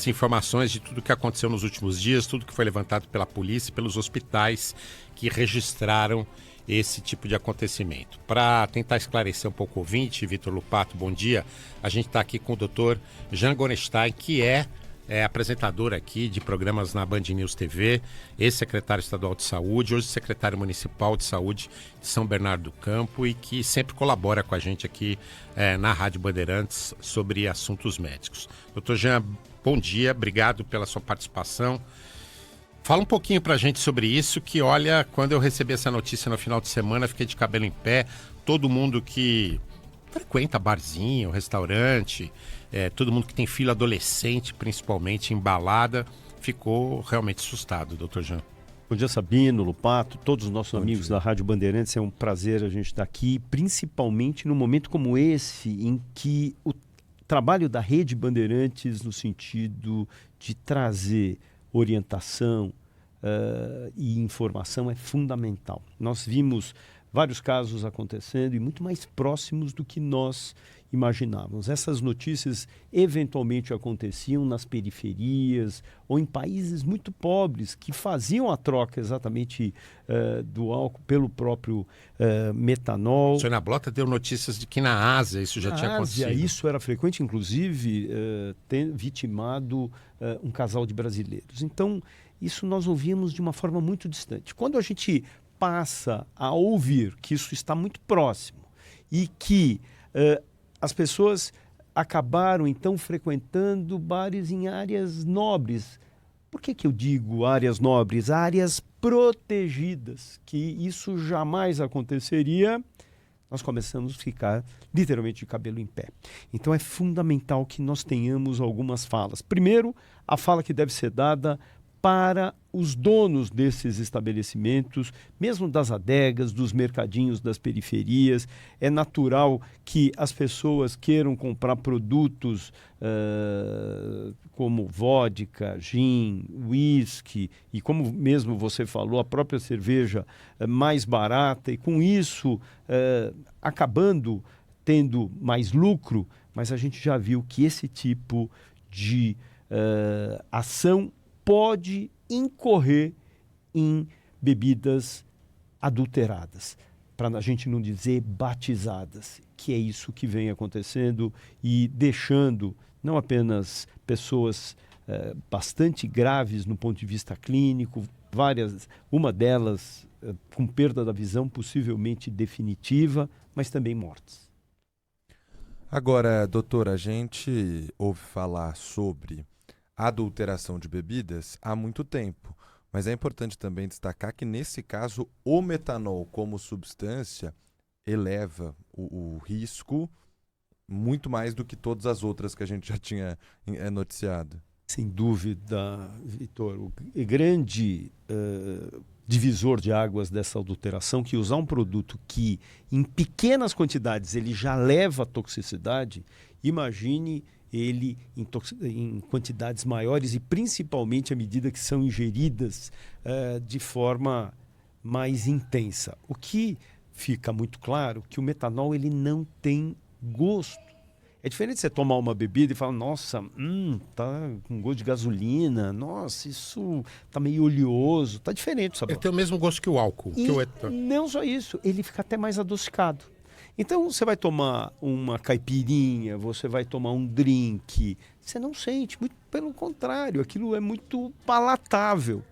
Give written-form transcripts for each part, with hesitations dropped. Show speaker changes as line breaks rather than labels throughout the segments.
as informações de tudo que aconteceu nos últimos dias, tudo que foi levantado pela polícia e pelos hospitais que registraram esse tipo de acontecimento. Para tentar esclarecer um pouco o ouvinte, Vitor Lupato, bom dia. A gente está aqui com o Dr. Jean Gorenstein, que é apresentador aqui de programas na Band News TV, ex-secretário estadual de saúde, hoje secretário municipal de saúde de São Bernardo do Campo e que sempre colabora com a gente aqui na Rádio Bandeirantes sobre assuntos médicos. Dr. Jean, bom dia, obrigado pela sua participação. Fala um pouquinho pra gente sobre isso, que olha, quando eu recebi essa notícia no final de semana, fiquei de cabelo em pé, todo mundo que frequenta barzinho, restaurante, todo mundo que tem filho adolescente, principalmente em balada, ficou realmente assustado, doutor Jean.
Bom dia, Sabino, Lupato, todos os nossos amigos da Rádio Bandeirantes. É um prazer a gente estar aqui, principalmente num momento como esse, em que o trabalho da Rede Bandeirantes no sentido de trazer orientação e informação é fundamental. Nós vimos vários casos acontecendo e muito mais próximos do que nós imaginávamos. Essas notícias eventualmente aconteciam nas periferias ou em países muito pobres que faziam a troca exatamente do álcool pelo próprio metanol.
O senhor na Blota deu notícias de que na Ásia isso já tinha acontecido.
Isso era frequente, inclusive vitimado um casal de brasileiros. Então, isso nós ouvíamos de uma forma muito distante. Quando a gente passa a ouvir que isso está muito próximo e que as pessoas acabaram, então, frequentando bares em áreas nobres. Por que eu digo áreas nobres? Áreas protegidas, que isso jamais aconteceria. Nós começamos a ficar literalmente de cabelo em pé. Então é fundamental que nós tenhamos algumas falas. Primeiro, a fala que deve ser dada para os donos desses estabelecimentos, mesmo das adegas, dos mercadinhos, das periferias. É natural que as pessoas queiram comprar produtos como vodka, gin, whisky e, como mesmo você falou, a própria cerveja mais barata e, com isso, acabando tendo mais lucro. Mas a gente já viu que esse tipo de ação pode incorrer em bebidas adulteradas, para a gente não dizer batizadas, que é isso que vem acontecendo e deixando não apenas pessoas bastante graves no ponto de vista clínico, uma delas com perda da visão possivelmente definitiva, mas também mortes.
Agora, doutor, a gente ouve falar sobre adulteração de bebidas há muito tempo, mas é importante também destacar que, nesse caso, o metanol como substância eleva o risco muito mais do que todas as outras que a gente já tinha noticiado.
Sem dúvida, Vitor, o grande divisor de águas dessa adulteração, que usar um produto que em pequenas quantidades ele já leva toxicidade, imagine ele em quantidades maiores e principalmente à medida que são ingeridas de forma mais intensa. O que fica muito claro que o metanol ele não tem gosto. É diferente de você tomar uma bebida e falar, nossa, tá com gosto de gasolina, nossa, isso tá meio oleoso, tá diferente o sabor.
Ele tem o mesmo gosto que o álcool.
Não só isso, ele fica até mais adocicado. Então, você vai tomar uma caipirinha, você vai tomar um drink, você não sente, muito pelo contrário, aquilo é muito palatável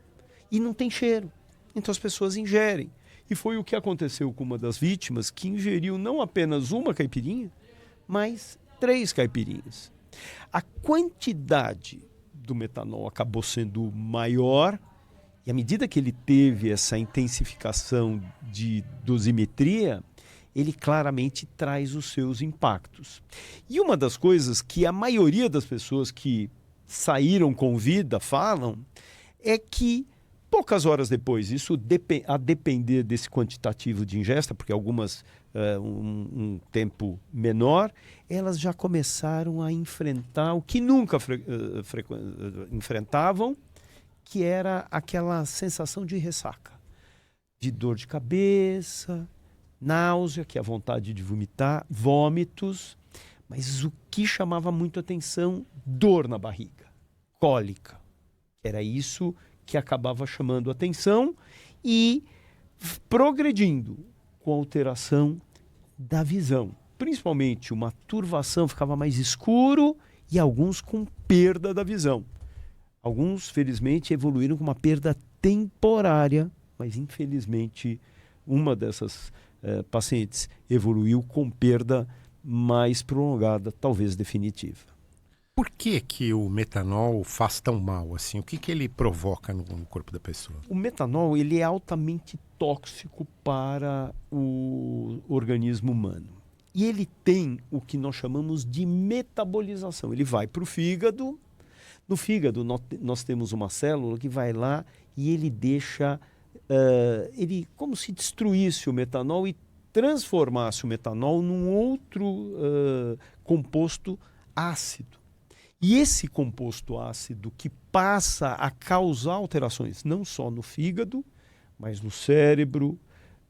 e não tem cheiro. Então, as pessoas ingerem. E foi o que aconteceu com uma das vítimas, que ingeriu não apenas uma caipirinha, mas 3 caipirinhas. A quantidade do metanol acabou sendo maior e à medida que ele teve essa intensificação de dosimetria, ele claramente traz os seus impactos. E uma das coisas que a maioria das pessoas que saíram com vida falam é que poucas horas depois, isso a depender desse quantitativo de ingesta, porque algumas um tempo menor, elas já começaram a enfrentar o que nunca enfrentavam, que era aquela sensação de ressaca, de dor de cabeça, náusea, que é a vontade de vomitar, vômitos, mas o que chamava muito atenção, dor na barriga. cólica. Era isso que acabava chamando a atenção e progredindo com a alteração da visão. Principalmente uma turvação, ficava mais escuro e alguns com perda da visão. Alguns, felizmente, evoluíram com uma perda temporária, mas infelizmente uma dessas pacientes evoluiu com perda mais prolongada, talvez definitiva.
Por que que o metanol faz tão mal assim? O que que ele provoca no corpo da pessoa?
O metanol ele é altamente tóxico para o organismo humano. E ele tem o que nós chamamos de metabolização. Ele vai para o fígado. No fígado nós temos uma célula que vai lá e ele deixa, ele como se destruísse o metanol e transformasse o metanol num outro composto ácido. E esse composto ácido que passa a causar alterações não só no fígado, mas no cérebro,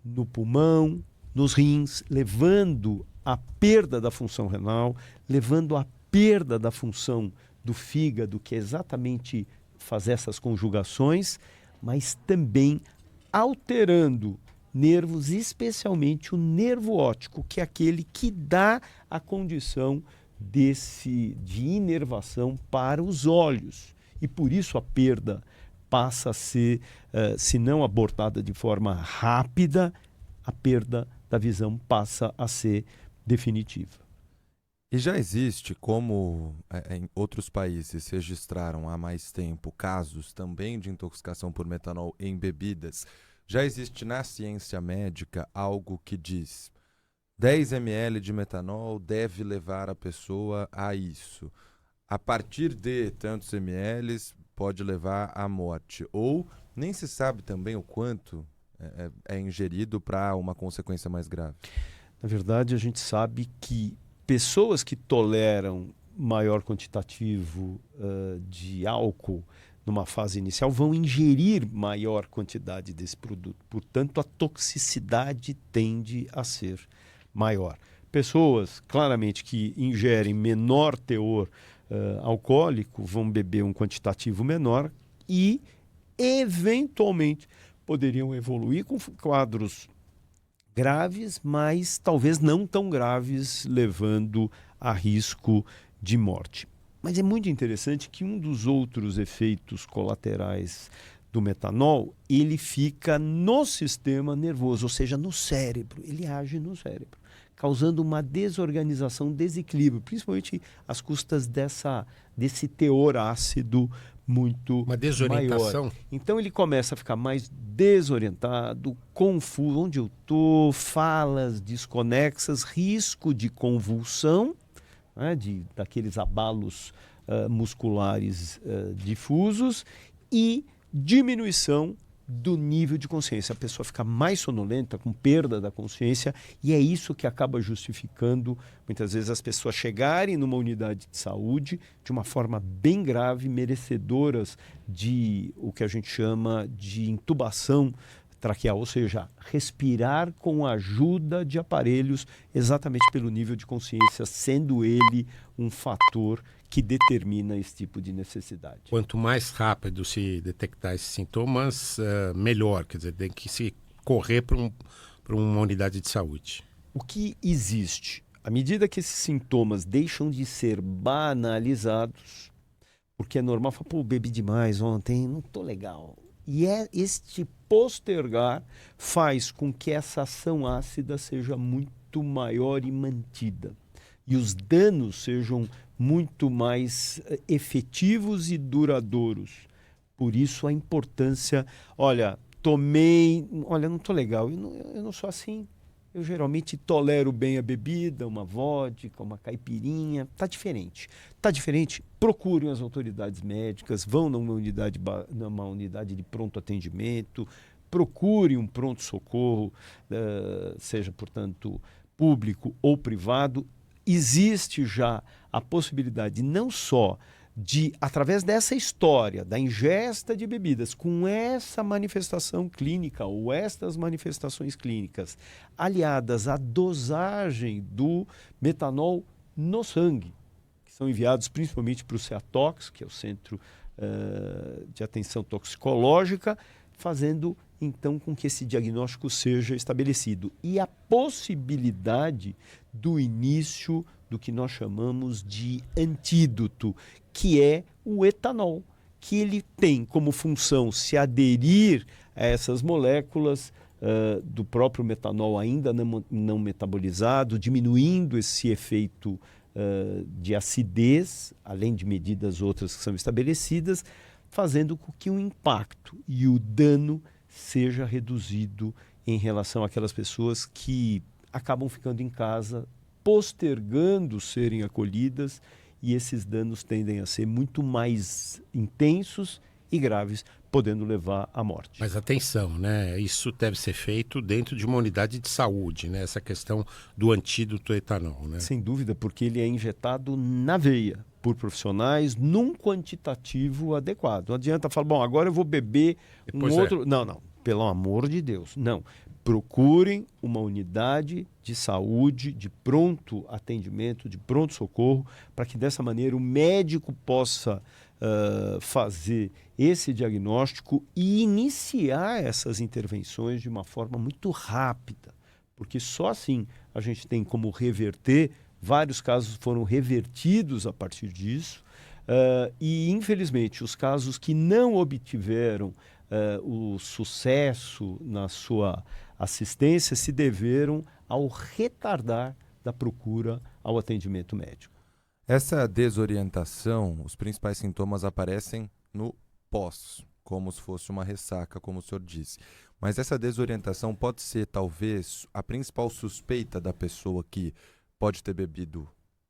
no pulmão, nos rins, levando à perda da função renal, levando à perda da função do fígado, que é exatamente fazer essas conjugações, mas também alterando nervos, especialmente o nervo óptico, que é aquele que dá a condição de inervação para os olhos. E por isso a perda passa a ser, se não abordada de forma rápida, a perda da visão passa a ser definitiva.
E já existe, como em outros países registraram há mais tempo casos também de intoxicação por metanol em bebidas, já existe na ciência médica algo que diz 10 ml de metanol deve levar a pessoa a isso. A partir de tantos ml pode levar à morte. Ou nem se sabe também o quanto é ingerido para uma consequência mais grave.
Na verdade, a gente sabe que pessoas que toleram maior quantitativo de álcool numa fase inicial vão ingerir maior quantidade desse produto. Portanto, a toxicidade tende a ser maior. Pessoas, claramente, que ingerem menor teor alcoólico vão beber um quantitativo menor e, eventualmente, poderiam evoluir com quadros graves, mas talvez não tão graves, levando a risco de morte. Mas é muito interessante que um dos outros efeitos colaterais do metanol, ele fica no sistema nervoso, ou seja, no cérebro. Ele age no cérebro, causando uma desorganização, desequilíbrio, principalmente às custas desse teor ácido muito
uma desorientação.
Maior. Então ele começa a ficar mais desorientado, confuso, onde eu estou, falas desconexas, risco de convulsão, né, daqueles abalos musculares difusos e diminuição do nível de consciência. A pessoa fica mais sonolenta, com perda da consciência, e é isso que acaba justificando, muitas vezes, as pessoas chegarem numa unidade de saúde de uma forma bem grave, merecedoras de o que a gente chama de intubação traqueal, ou seja, respirar com a ajuda de aparelhos, exatamente pelo nível de consciência, sendo ele um fator que determina esse tipo de necessidade.
Quanto mais rápido se detectar esses sintomas, melhor. Quer dizer, tem que se correr para uma unidade de saúde.
O que existe? À medida que esses sintomas deixam de ser banalizados, porque é normal falar, pô, bebi demais ontem, não estou legal. E este postergar faz com que essa ação ácida seja muito maior e mantida. E os danos sejam muito mais efetivos e duradouros. Por isso a importância, não estou legal, eu não sou assim. Eu geralmente tolero bem a bebida, uma vodka, uma caipirinha, está diferente. Está diferente? Procurem as autoridades médicas, vão numa unidade de pronto atendimento, procure um pronto-socorro, seja, portanto, público ou privado. Existe já a possibilidade não só de, através dessa história, da ingesta de bebidas, com essa manifestação clínica ou estas manifestações clínicas, aliadas à dosagem do metanol no sangue, que são enviados principalmente para o CEATOX, que é o Centro de Atenção Toxicológica, fazendo então com que esse diagnóstico seja estabelecido. E a possibilidade do início do que nós chamamos de antídoto, que é o etanol, que ele tem como função se aderir a essas moléculas do próprio metanol ainda não metabolizado, diminuindo esse efeito de acidez, além de medidas outras que são estabelecidas, fazendo com que o impacto e o dano seja reduzido em relação àquelas pessoas que acabam ficando em casa, postergando serem acolhidas, e esses danos tendem a ser muito mais intensos e graves, podendo levar à morte.
Mas atenção, né? Isso deve ser feito dentro de uma unidade de saúde, né? Essa questão do antídoto etanol, né?
Sem dúvida, porque ele é injetado na veia por profissionais num quantitativo adequado. Não adianta falar, bom, agora eu vou beber outro... Não, pelo amor de Deus, não. Procurem uma unidade de saúde, de pronto atendimento, de pronto socorro, para que dessa maneira o médico possa fazer esse diagnóstico e iniciar essas intervenções de uma forma muito rápida, porque só assim a gente tem como reverter. Vários casos foram revertidos a partir disso, e infelizmente os casos que não obtiveram o sucesso na sua assistência se deveram ao retardar da procura ao atendimento médico.
Essa desorientação, os principais sintomas aparecem no pós, como se fosse uma ressaca, como o senhor disse. Mas essa desorientação pode ser, talvez, a principal suspeita da pessoa que pode ter bebido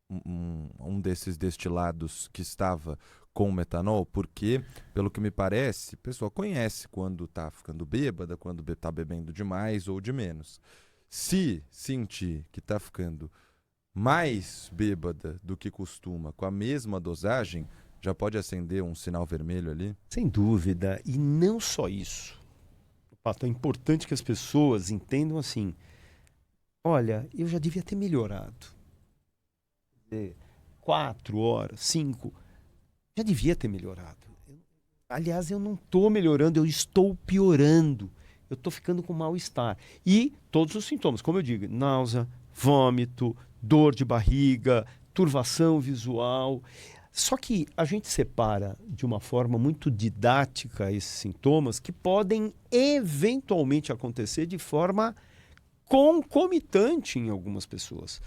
um desses destilados que estava com metanol, porque, pelo que me parece, a pessoa conhece quando está ficando bêbada, quando está bebendo demais ou de menos. Se sentir que está ficando mais bêbada do que costuma, com a mesma dosagem, já pode acender um sinal vermelho ali?
Sem dúvida, e não só isso. Pato, é importante que as pessoas entendam assim, olha, eu já devia ter melhorado. 4 horas, 5, já devia ter melhorado. Aliás, eu não estou melhorando, eu estou piorando. Eu estou ficando com mal-estar. E todos os sintomas, como eu digo, náusea, vômito, dor de barriga, turvação visual. Só que a gente separa de uma forma muito didática esses sintomas que podem eventualmente acontecer de forma concomitante em algumas pessoas.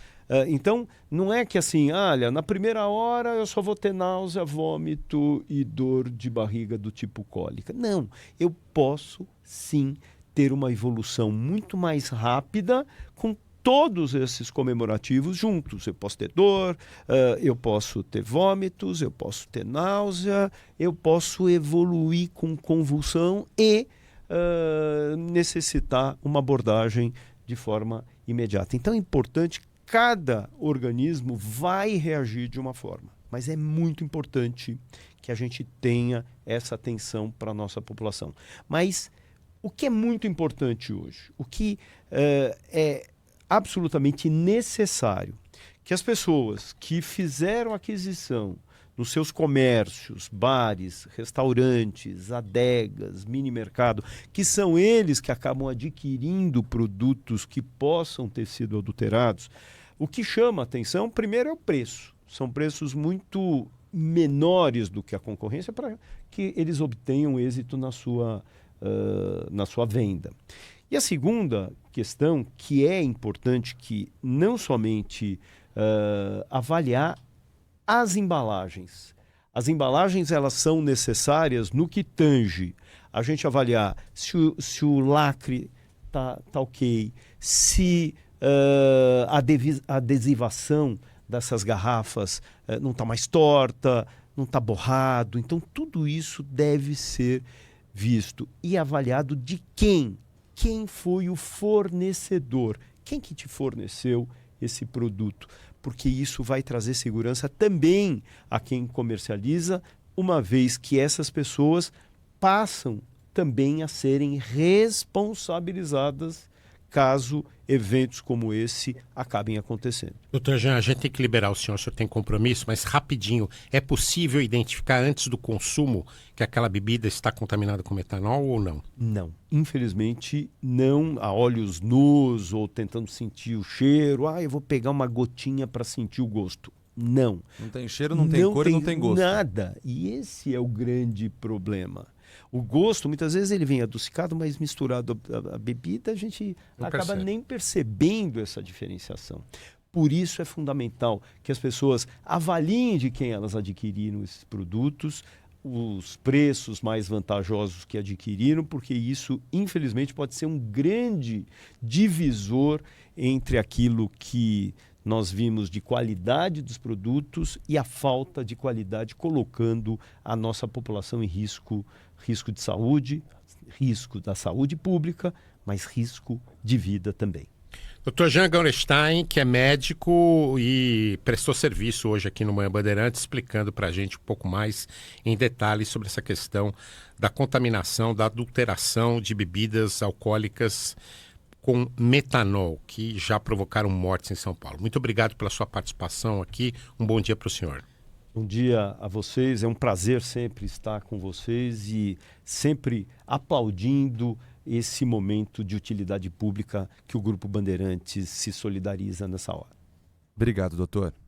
Então, não é que assim, olha, na primeira hora eu só vou ter náusea, vômito e dor de barriga do tipo cólica. Não, eu posso sim ter uma evolução muito mais rápida com todos esses comemorativos juntos. Eu posso ter dor, eu posso ter vômitos, eu posso ter náusea, eu posso evoluir com convulsão e necessitar uma abordagem de forma imediata. Então é importante, cada organismo vai reagir de uma forma, mas é muito importante que a gente tenha essa atenção para a nossa população. Mas o que é muito importante hoje, o que é absolutamente necessário, que as pessoas que fizeram aquisição nos seus comércios, bares, restaurantes, adegas, mini mercado, que são eles que acabam adquirindo produtos que possam ter sido adulterados, o que chama a atenção, primeiro, é o preço. São preços muito menores do que a concorrência para que eles obtenham êxito na sua venda. E a segunda questão, que é importante, que não somente avaliar as embalagens. As embalagens, elas são necessárias no que tange a gente avaliar se o lacre tá ok, se a adesivação dessas garrafas não está mais torta, não está borrado. Então, tudo isso deve ser visto e avaliado de quem? Quem foi o fornecedor? Quem que te forneceu esse produto? Porque isso vai trazer segurança também a quem comercializa, uma vez que essas pessoas passam também a serem responsabilizadas caso eventos como esse acabem acontecendo.
Doutor Jean, a gente tem que liberar o senhor tem compromisso, mas rapidinho, é possível identificar antes do consumo que aquela bebida está contaminada com metanol ou não?
Não, infelizmente não, a olhos nus ou tentando sentir o cheiro, eu vou pegar uma gotinha para sentir o gosto. Não.
Não tem cheiro, não tem cor e não tem gosto.
Nada. E esse é o grande problema. O gosto, muitas vezes, ele vem adocicado, mas misturado à bebida, a gente acaba nem percebendo essa diferenciação. Por isso é fundamental que as pessoas avaliem de quem elas adquiriram esses produtos, os preços mais vantajosos que adquiriram, porque isso, infelizmente, pode ser um grande divisor entre aquilo que nós vimos de qualidade dos produtos e a falta de qualidade, colocando a nossa população em risco de saúde, risco da saúde pública, mas risco de vida também.
Dr. Jean Gorenstein, que é médico e prestou serviço hoje aqui no Manhã Bandeirantes, explicando para a gente um pouco mais em detalhes sobre essa questão da contaminação, da adulteração de bebidas alcoólicas com metanol, que já provocaram mortes em São Paulo. Muito obrigado pela sua participação aqui. Um bom dia para o senhor.
Bom dia a vocês. É um prazer sempre estar com vocês e sempre aplaudindo esse momento de utilidade pública que o Grupo Bandeirantes se solidariza nessa hora.
Obrigado, doutor.